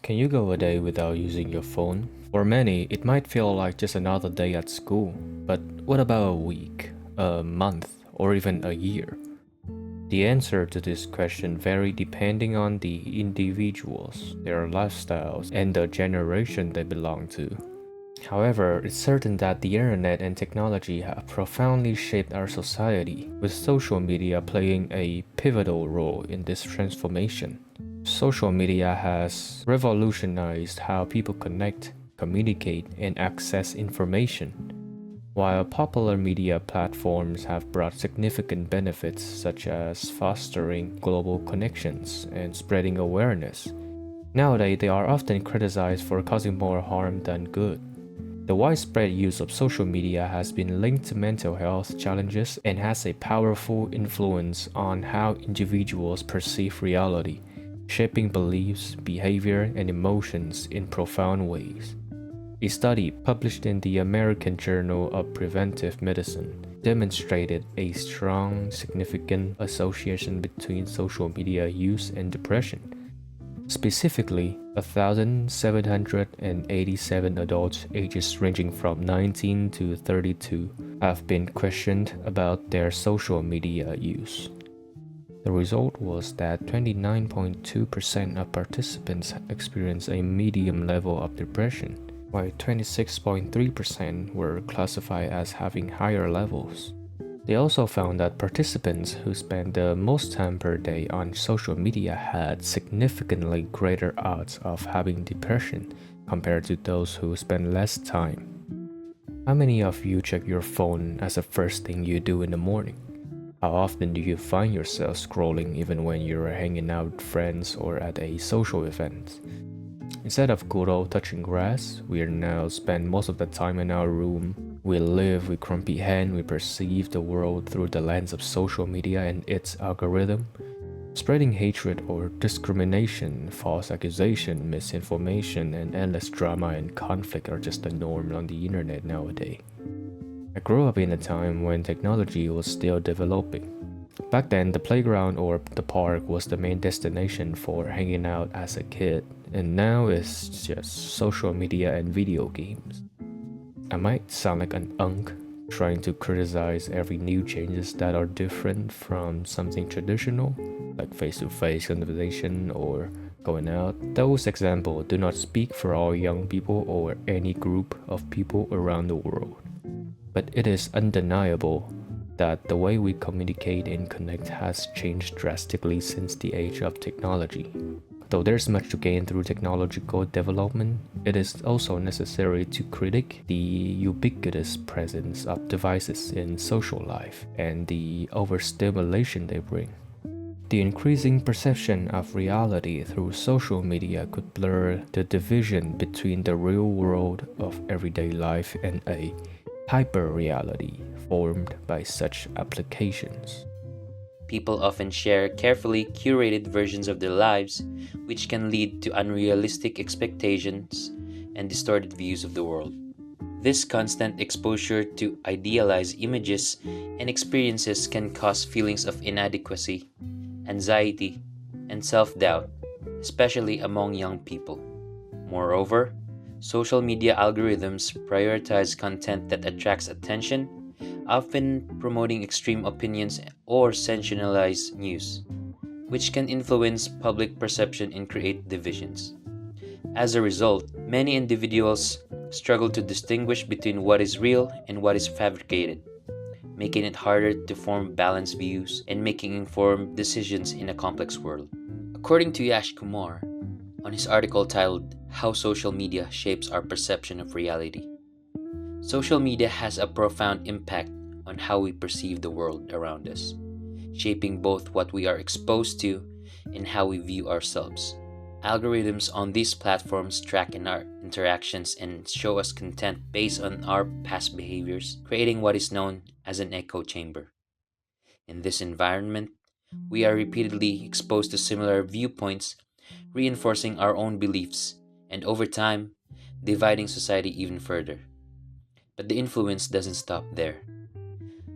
Can you go a day without using your phone? For many, it might feel like just another day at school. But what about a week, a month, or even a year? The answer to this question vary depending on the individuals, their lifestyles, and the generation they belong to. However, it's certain that the internet and technology have profoundly shaped our society, with social media playing a pivotal role in this transformation. Social media has revolutionized how people connect, communicate, and access information. While popular media platforms have brought significant benefits such as fostering global connections and spreading awareness, nowadays they are often criticized for causing more harm than good. The widespread use of social media has been linked to mental health challenges and has a powerful influence on how individuals perceive reality, shaping beliefs, behavior, and emotions in profound ways. A study published in the American Journal of Preventive Medicine demonstrated a strong, significant association between social media use and depression. Specifically, 1,787 adults ages ranging from 19 to 32 have been questioned about their social media use. The result was that 29.2% of participants experienced a medium level of depression, while 26.3% were classified as having higher levels. They also found that participants who spent the most time per day on social media had significantly greater odds of having depression compared to those who spent less time. How many of you check your phone as the first thing you do in the morning? How often do you find yourself scrolling even when you're hanging out with friends or at a social event? Instead of good old touching grass, we are now spend most of the time in our room. We live, we comprehend, we perceive the world through the lens of social media and its algorithm. Spreading hatred or discrimination, false accusation, misinformation, and endless drama and conflict are just the norm on the internet nowadays. I grew up in a time when technology was still developing. Back then, the playground or the park was the main destination for hanging out as a kid, and now it's just social media and video games. I might sound like an unk trying to criticize every new changes that are different from something traditional, like face-to-face conversation or going out. Those examples do not speak for all young people or any group of people around the world. But it is undeniable that the way we communicate and connect has changed drastically since the age of technology. Though there's much to gain through technological development, it is also necessary to critique the ubiquitous presence of devices in social life and the overstimulation they bring. The increasing perception of reality through social media could blur the division between the real world of everyday life and a hyper-reality formed by such applications. People often share carefully curated versions of their lives, which can lead to unrealistic expectations and distorted views of the world. This constant exposure to idealized images and experiences can cause feelings of inadequacy, anxiety, and self-doubt, especially among young people. Moreover, social media algorithms prioritize content that attracts attention, often promoting extreme opinions or sensationalized news, which can influence public perception and create divisions. As a result, many individuals struggle to distinguish between what is real and what is fabricated, making it harder to form balanced views and making informed decisions in a complex world. According to Yash Kumar, on his article titled How Social Media Shapes Our Perception of Reality, social media has a profound impact on how we perceive the world around us, shaping both what we are exposed to and how we view ourselves. Algorithms on these platforms track in our interactions and show us content based on our past behaviors, creating what is known as an echo chamber. In this environment, we are repeatedly exposed to similar viewpoints, reinforcing our own beliefs, and over time, dividing society even further. But the influence doesn't stop there.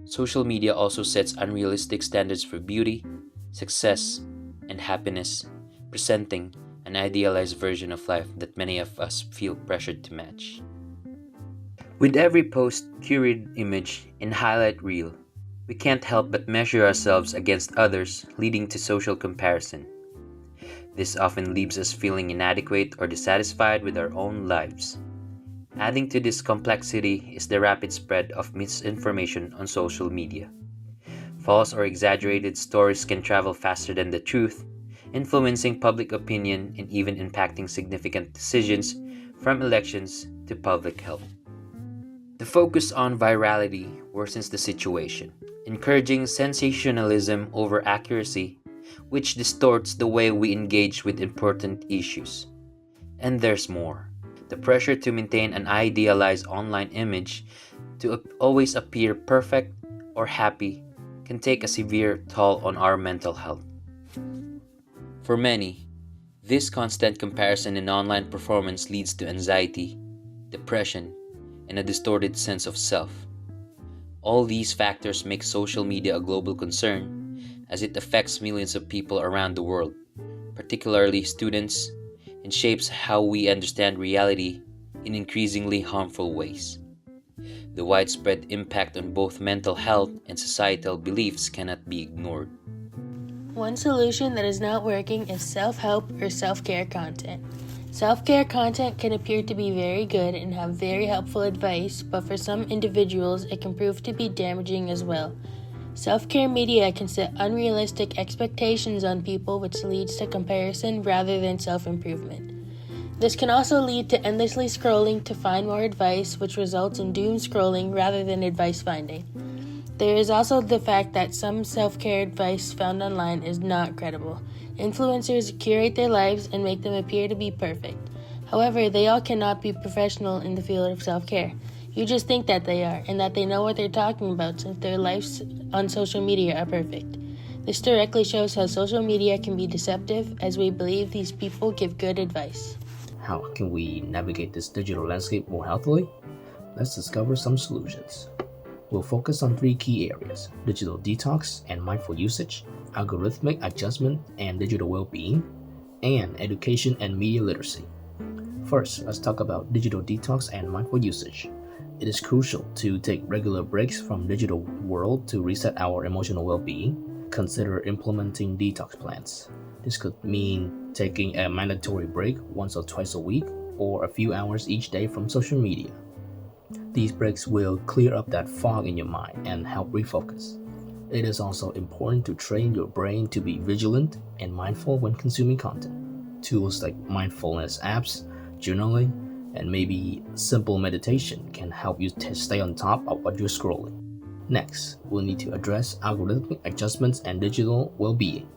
Social media also sets unrealistic standards for beauty, success, and happiness, presenting an idealized version of life that many of us feel pressured to match. With every post, curated image, and highlight reel, we can't help but measure ourselves against others, leading to social comparison. This often leaves us feeling inadequate or dissatisfied with our own lives. Adding to this complexity is the rapid spread of misinformation on social media. False or exaggerated stories can travel faster than the truth, influencing public opinion and even impacting significant decisions from elections to public health. The focus on virality worsens the situation, encouraging sensationalism over accuracy, which distorts the way we engage with important issues. And there's more. The pressure to maintain an idealized online image, to always appear perfect or happy, can take a severe toll on our mental health. For many, this constant comparison in online performance leads to anxiety, depression, and a distorted sense of self. All these factors make social media a global concern as it affects millions of people around the world, particularly students, and shapes how we understand reality in increasingly harmful ways. The widespread impact on both mental health and societal beliefs cannot be ignored. One solution that is not working is self-help or self-care content. Self-care content can appear to be very good and have very helpful advice, but for some individuals, it can prove to be damaging as well. Self-care media can set unrealistic expectations on people, which leads to comparison rather than self-improvement. This can also lead to endlessly scrolling to find more advice, which results in doom scrolling rather than advice finding. There is also the fact that some self-care advice found online is not credible. Influencers curate their lives and make them appear to be perfect. However, they all cannot be professional in the field of self-care. You just think that they are, and that they know what they're talking about since their lives on social media are perfect. This directly shows how social media can be deceptive, as we believe these people give good advice. How can we navigate this digital landscape more healthily? Let's discover some solutions. We'll focus on 3 key areas: digital detox and mindful usage, algorithmic adjustment and digital well-being, and education and media literacy. First, let's talk about digital detox and mindful usage. It is crucial to take regular breaks from digital world to reset our emotional well-being. Consider implementing detox plans. This could mean taking a mandatory break once or twice a week or a few hours each day from social media. These breaks will clear up that fog in your mind and help refocus. It is also important to train your brain to be vigilant and mindful when consuming content. Tools like mindfulness apps, journaling, and maybe simple meditation can help you stay on top of what you're scrolling. Next, we'll need to address algorithmic adjustments and digital well-being.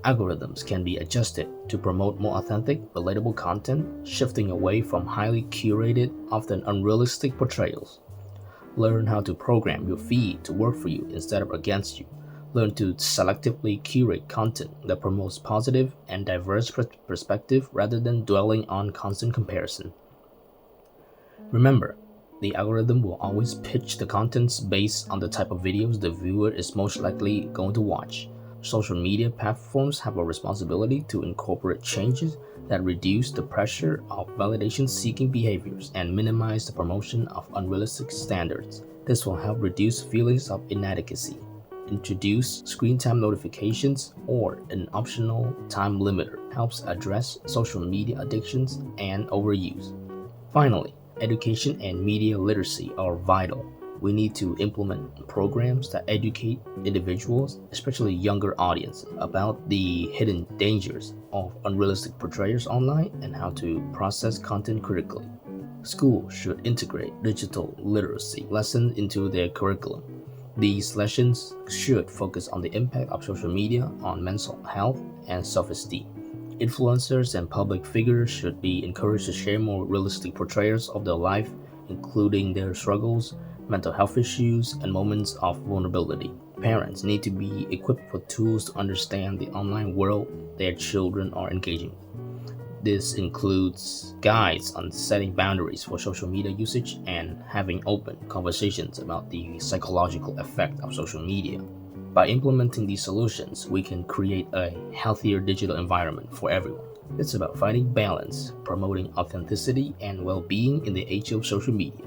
Algorithms can be adjusted to promote more authentic, relatable content, shifting away from highly curated, often unrealistic portrayals. Learn how to program your feed to work for you instead of against you. Learn to selectively curate content that promotes positive and diverse perspective rather than dwelling on constant comparison. Remember, the algorithm will always pitch the contents based on the type of videos the viewer is most likely going to watch. Social media platforms have a responsibility to incorporate changes that reduce the pressure of validation-seeking behaviors and minimize the promotion of unrealistic standards. This will help reduce feelings of inadequacy. Introduce screen time notifications or an optional time limiter helps address social media addictions and overuse. Finally, education and media literacy are vital. We need to implement programs that educate individuals, especially younger audiences, about the hidden dangers of unrealistic portrayals online and how to process content critically. Schools should integrate digital literacy lessons into their curriculum. These lessons should focus on the impact of social media on mental health and self-esteem. Influencers and public figures should be encouraged to share more realistic portrayals of their life, including their struggles, mental health issues, and moments of vulnerability. Parents need to be equipped with tools to understand the online world their children are engaging with. This includes guides on setting boundaries for social media usage and having open conversations about the psychological effect of social media. By implementing these solutions, we can create a healthier digital environment for everyone. It's about finding balance, promoting authenticity and well being in the age of social media.